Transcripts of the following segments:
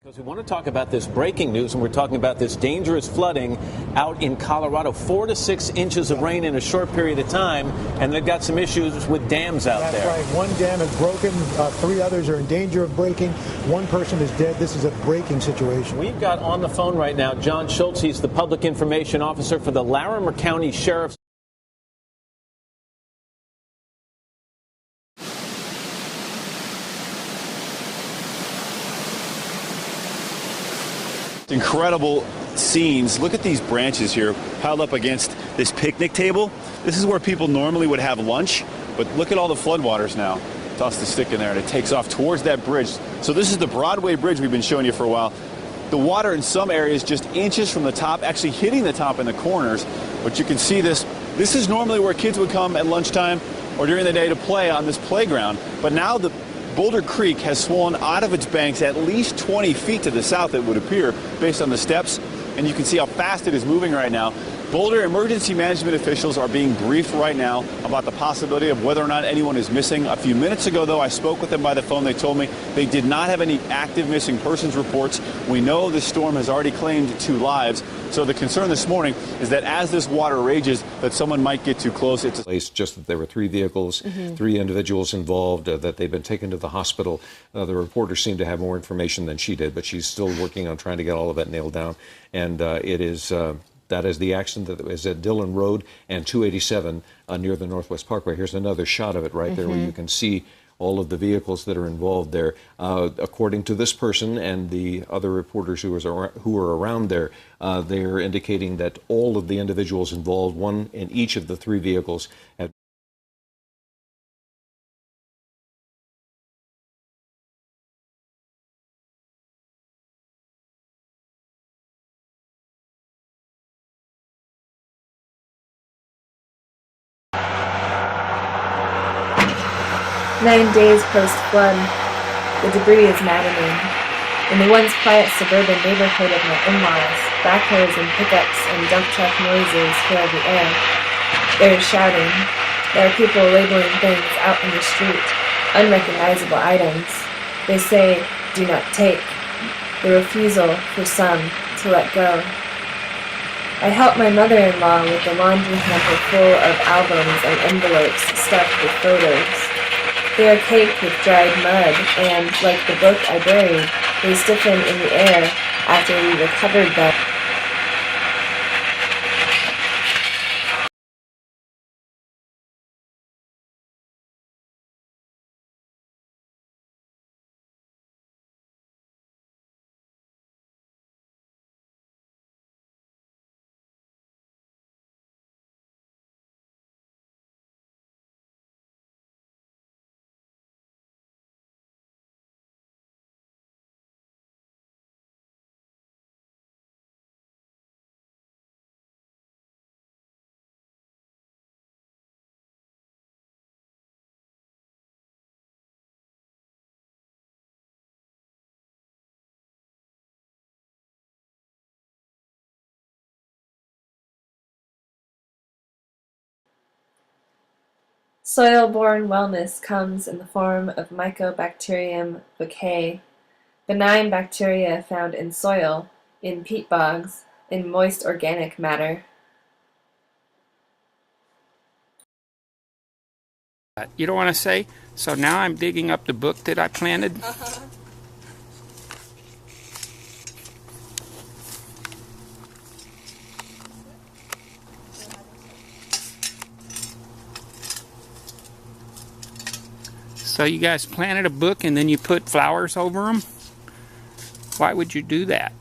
Because we want to talk about this breaking news, and we're talking about this dangerous flooding out in Colorado. 4 to 6 inches of rain in a short period of time, and they've got some issues with dams out there. That's right. One dam is broken. 3 others are in danger of breaking. 1 person is dead. This is a breaking situation. We've got on the phone right now John Schultz. He's the public information officer for the Larimer County Sheriff's. Incredible scenes. Look at these branches here piled up against this picnic table. This is where people normally would have lunch, but look at all the floodwaters now. Toss the stick in there and it takes off towards that bridge. So this is the Broadway Bridge we've been showing you for a while. The water in some areas just inches from the top, actually hitting the top in the corners. But you can see this. This is normally where kids would come at lunchtime or during the day to play on this playground. But now the Boulder Creek has swollen out of its banks at least 20 feet to the south, it would appear, based on the steps. And you can see how fast it is moving right now. Boulder emergency management officials are being briefed right now about the possibility of whether or not anyone is missing. A few minutes ago, though, I spoke with them by the phone. They told me they did not have any active missing persons reports. We know this storm has already claimed 2 lives. So the concern this morning is that as this water rages, that someone might get too close. It's just that there were 3 vehicles, 3 individuals involved, that they've been taken to the hospital. The reporter seemed to have more information than she did, but she's still working on trying to get all of that nailed down. And that is the accident that is at Dillon Road and 287 near the Northwest Parkway. Here's another shot of it right there where you can see all of the vehicles that are involved there. According to this person and the other reporters who were around there, they're indicating that all of the individuals involved, one in each of the 3 vehicles, have Nine days post-flood, the debris is maddening. In the once quiet suburban neighborhood of my in-laws, backhoes and pickups and dump truck noises fill the air. There is shouting. There are people labeling things out in the street, unrecognizable items. They say, "Do not take," the refusal for some to let go. I help my mother-in-law with the laundry hamper full of albums and envelopes stuffed with photos. They are caked with dried mud, and, like the book I buried, they stiffen in the air after we recovered them. Soil-borne wellness comes in the form of Mycobacterium vaccae, benign bacteria found in soil, in peat bogs, in moist organic matter. You don't want to say, so now I'm digging up the book that I planted? So you guys planted a book and then you put flowers over them? Why would you do that?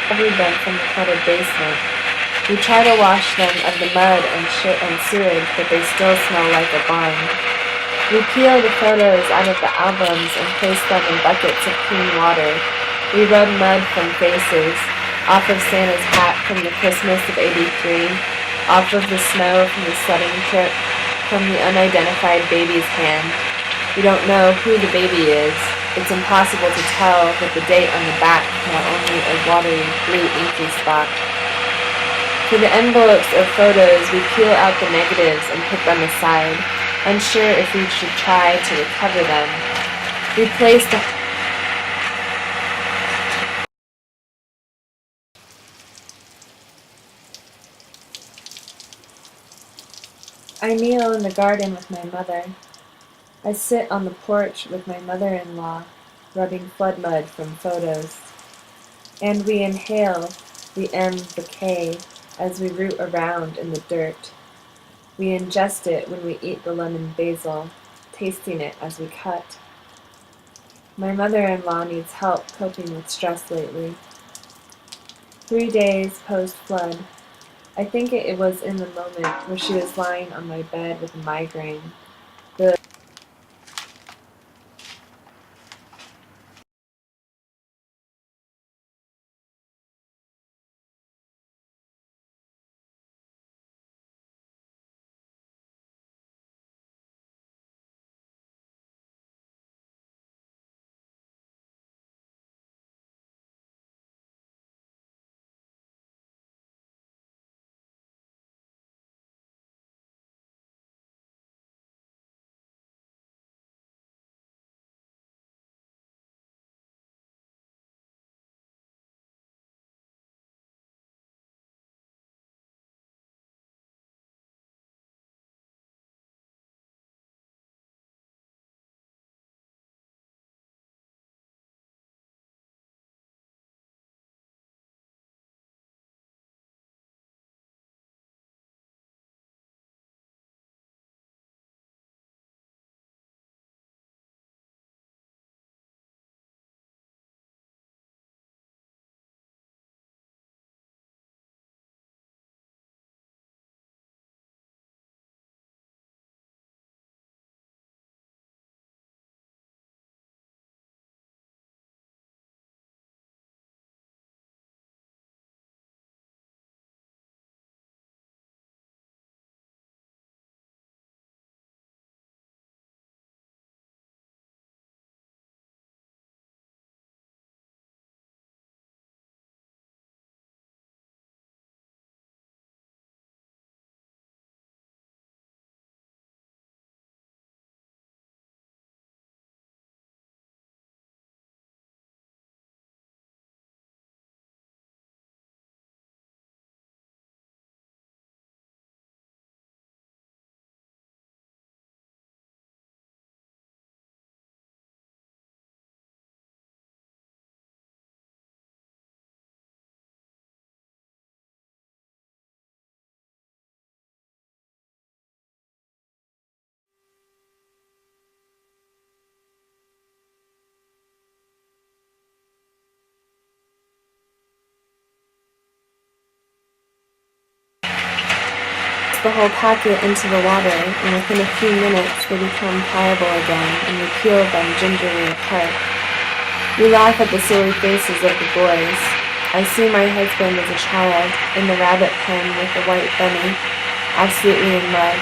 covered them from the cluttered basement. We try to wash them of the mud and shit and sewage, but they still smell like a barn. We peel the photos out of the albums and place them in buckets of clean water. We rub mud from faces, off of Santa's hat from the Christmas of '83, off of the snow from the sledding trip, from the unidentified baby's hand. We don't know who the baby is. It's impossible to tell with the date on the back, now only a watery blue inky spot. For the envelopes of photos, we peel out the negatives and put them aside, unsure if we should try to recover them. We place the I kneel in the garden with my mother. I sit on the porch with my mother-in-law, rubbing flood mud from photos. And we inhale the M, the K, as we root around in the dirt. We ingest it when we eat the lemon basil, tasting it as we cut. My mother-in-law needs help coping with stress lately. 3 days post-flood. I think it was in the moment where she was lying on my bed with a migraine. The whole packet into the water, and within a few minutes they become pliable again, and we peel them gingerly apart. We laugh at the silly faces of the boys. I see my husband as a child, in the rabbit pen with the white bunny, absolutely in mud.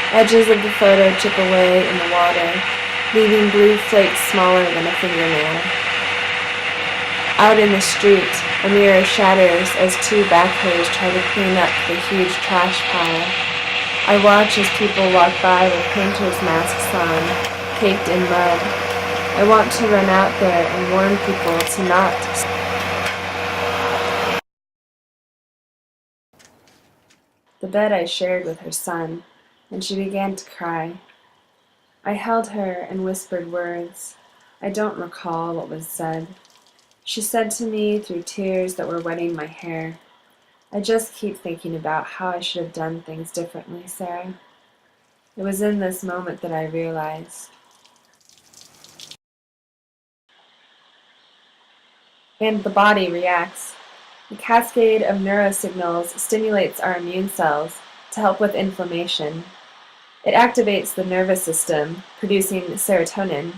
Edges of the photo chip away in the water, leaving blue flakes smaller than a fingernail. Out in the street, a mirror shatters as 2 backhoes try to clean up the huge trash pile. I watch as people walk by with painters' masks on, caked in mud. I want to run out there and warn people to not. The bed I shared with her son, and she began to cry. I held her and whispered words. I don't recall what was said. She said to me through tears that were wetting my hair, "I just keep thinking about how I should have done things differently, Sarah." It was in this moment that I realized. And the body reacts. The cascade of neurosignals stimulates our immune cells to help with inflammation. It activates the nervous system, producing serotonin.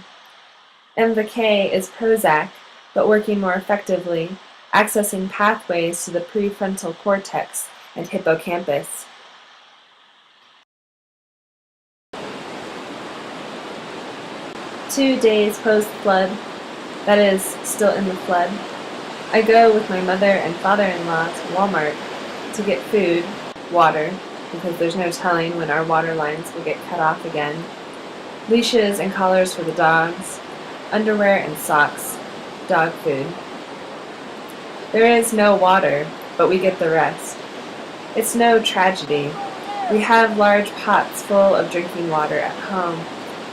MVK is Prozac, but working more effectively, accessing pathways to the prefrontal cortex and hippocampus. Two days post-flood, that is, still in the flood, I go with my mother and father-in-law to Walmart to get food, water, because there's no telling when our water lines will get cut off again, leashes and collars for the dogs, underwear and socks, dog food. There is no water, but we get the rest. It's no tragedy. We have large pots full of drinking water at home.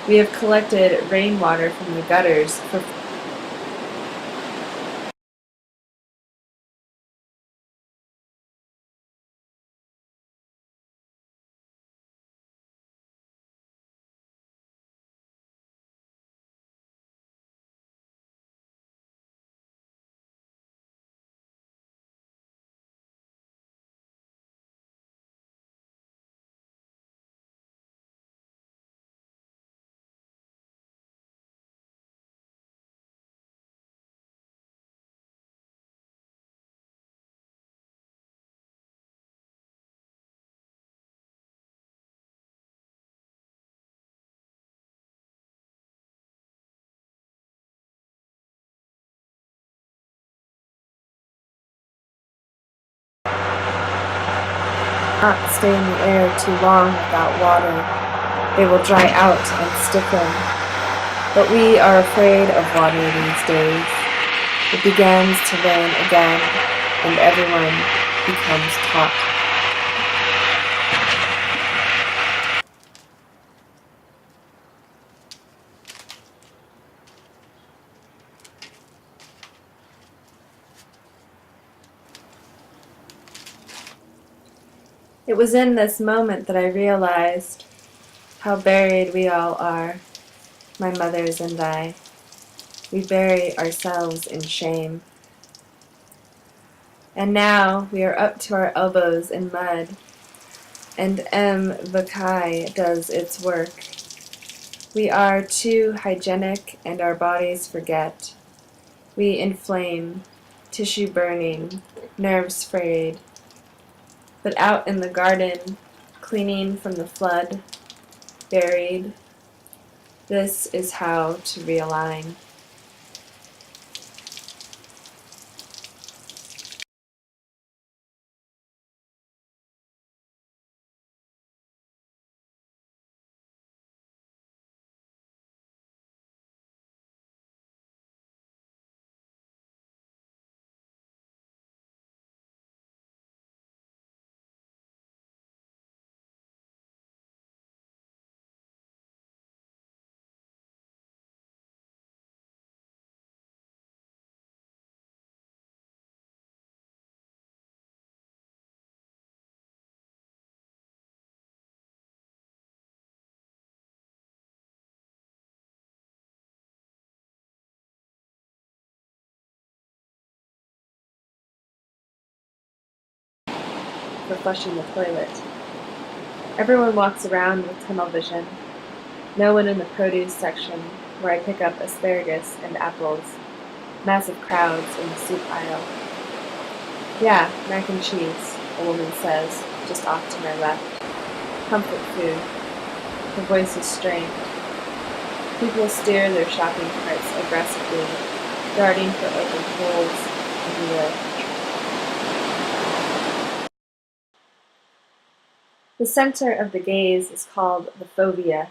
We have collected rainwater from the gutters for not stay in the air too long without water. They will dry out and stiffen. But we are afraid of water these days. It begins to rain again, and everyone becomes taut. It was in this moment that I realized how buried we all are, my mothers and I. We bury ourselves in shame. And now we are up to our elbows in mud, and MVK does its work. We are too hygienic and our bodies forget. We inflame, tissue burning, nerves frayed. But out in the garden, cleaning from the flood, buried, this is how to realign. For flushing the toilet. Everyone walks around with tunnel vision. No one in the produce section, where I pick up asparagus and apples. Massive crowds in the soup aisle. Yeah, mac and cheese, a woman says, just off to my left. Comfort food. Her voice is strained. People steer their shopping carts aggressively, darting for open holes everywhere. The center of the gaze is called the fovea.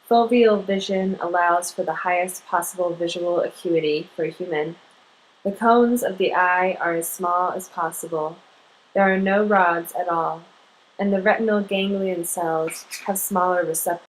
Foveal vision allows for the highest possible visual acuity for a human. The cones of the eye are as small as possible. There are no rods at all, and the retinal ganglion cells have smaller receptors.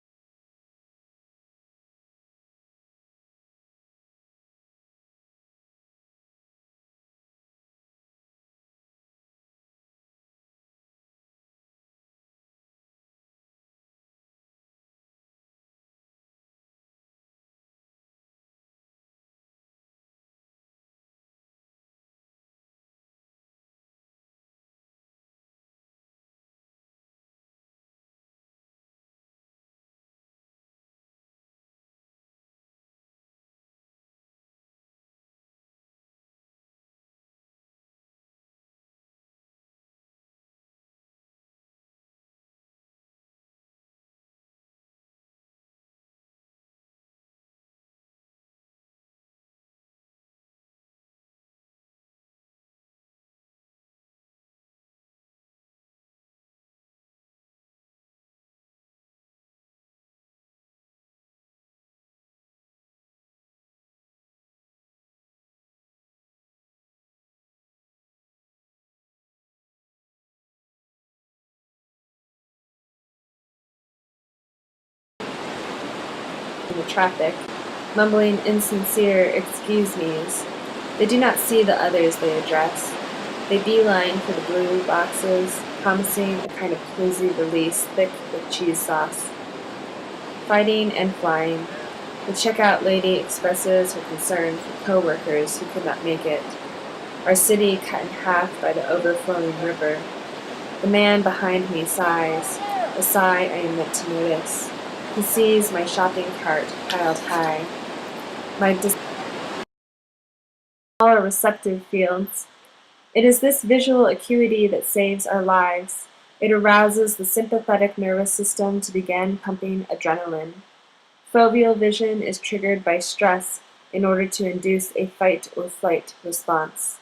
the traffic, mumbling insincere excuse me's. They do not see the others they address. They beeline for the blue boxes, promising a kind of cozy release thick with cheese sauce. Fighting and flying. The checkout lady expresses her concern for co-workers who could not make it. Our city cut in half by the overflowing river. The man behind me sighs, a sigh I am meant to notice. He sees my shopping cart piled high. My all are receptive fields. It is this visual acuity that saves our lives. It arouses the sympathetic nervous system to begin pumping adrenaline. Foveal vision is triggered by stress in order to induce a fight or flight response.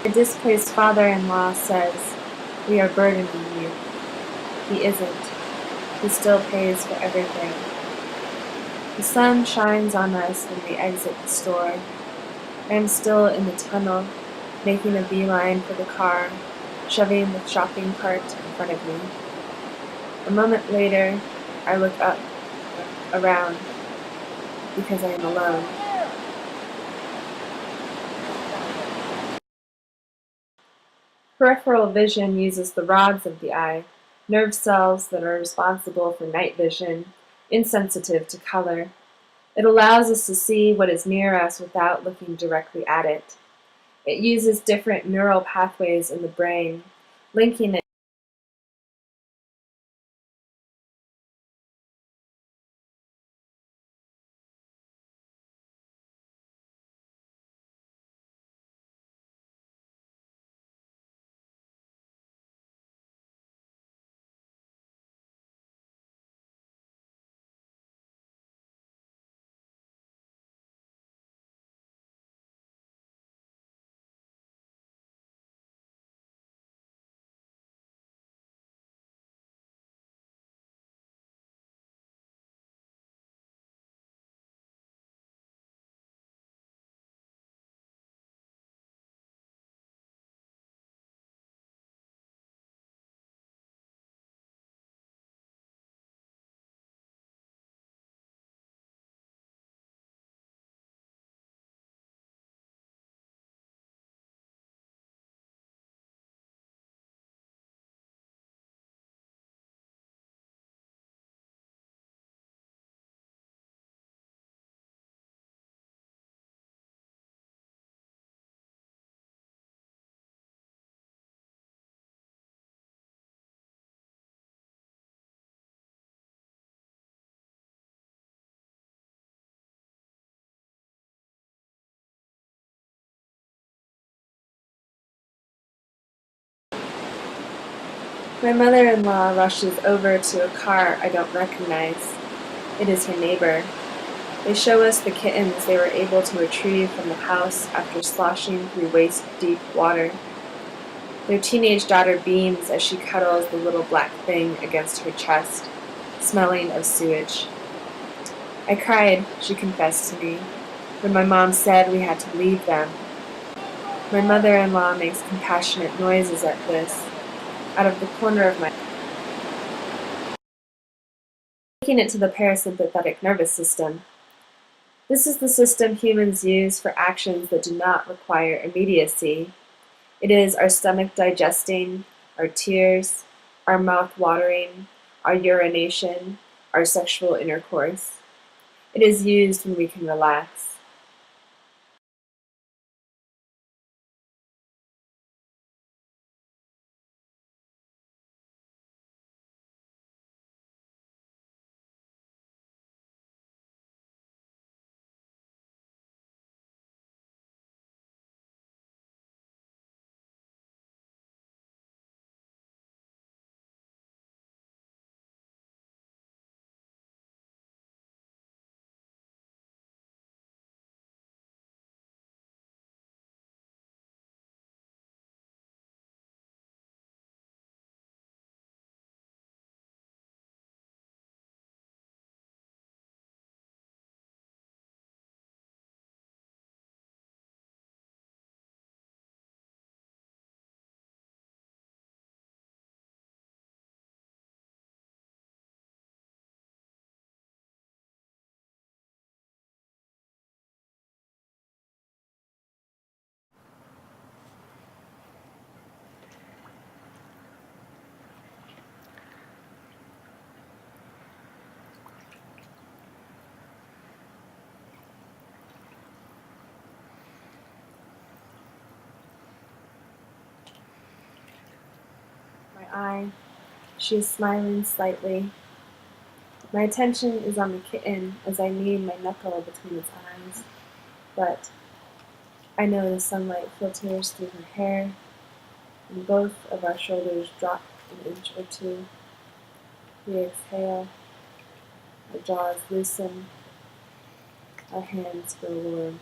A displaced father-in-law says, "We are burdening you." He isn't. He still pays for everything. The sun shines on us when we exit the store. I am still in the tunnel, making a beeline for the car, shoving the shopping cart in front of me. A moment later, I look up, around, because I am alone. Peripheral vision uses the rods of the eye, nerve cells that are responsible for night vision, insensitive to color. It allows us to see what is near us without looking directly at it. It uses different neural pathways in the brain, linking it My mother-in-law rushes over to a car I don't recognize. It is her neighbor. They show us the kittens they were able to retrieve from the house after sloshing through waist-deep water. Their teenage daughter beams as she cuddles the little black thing against her chest, smelling of sewage. I cried, she confessed to me, when my mom said we had to leave them. My mother-in-law makes compassionate noises at this, out of the corner of my taking it to the parasympathetic nervous system. This is the system humans use for actions that do not require immediacy. It is our stomach digesting, our tears, our mouth watering, our urination, our sexual intercourse. It is used when we can relax. My eye, she is smiling slightly. My attention is on the kitten as I knead my knuckle between its eyes, but I know the sunlight filters through her hair, and both of our shoulders drop an inch or two. We exhale, our jaws loosen, our hands grow warm.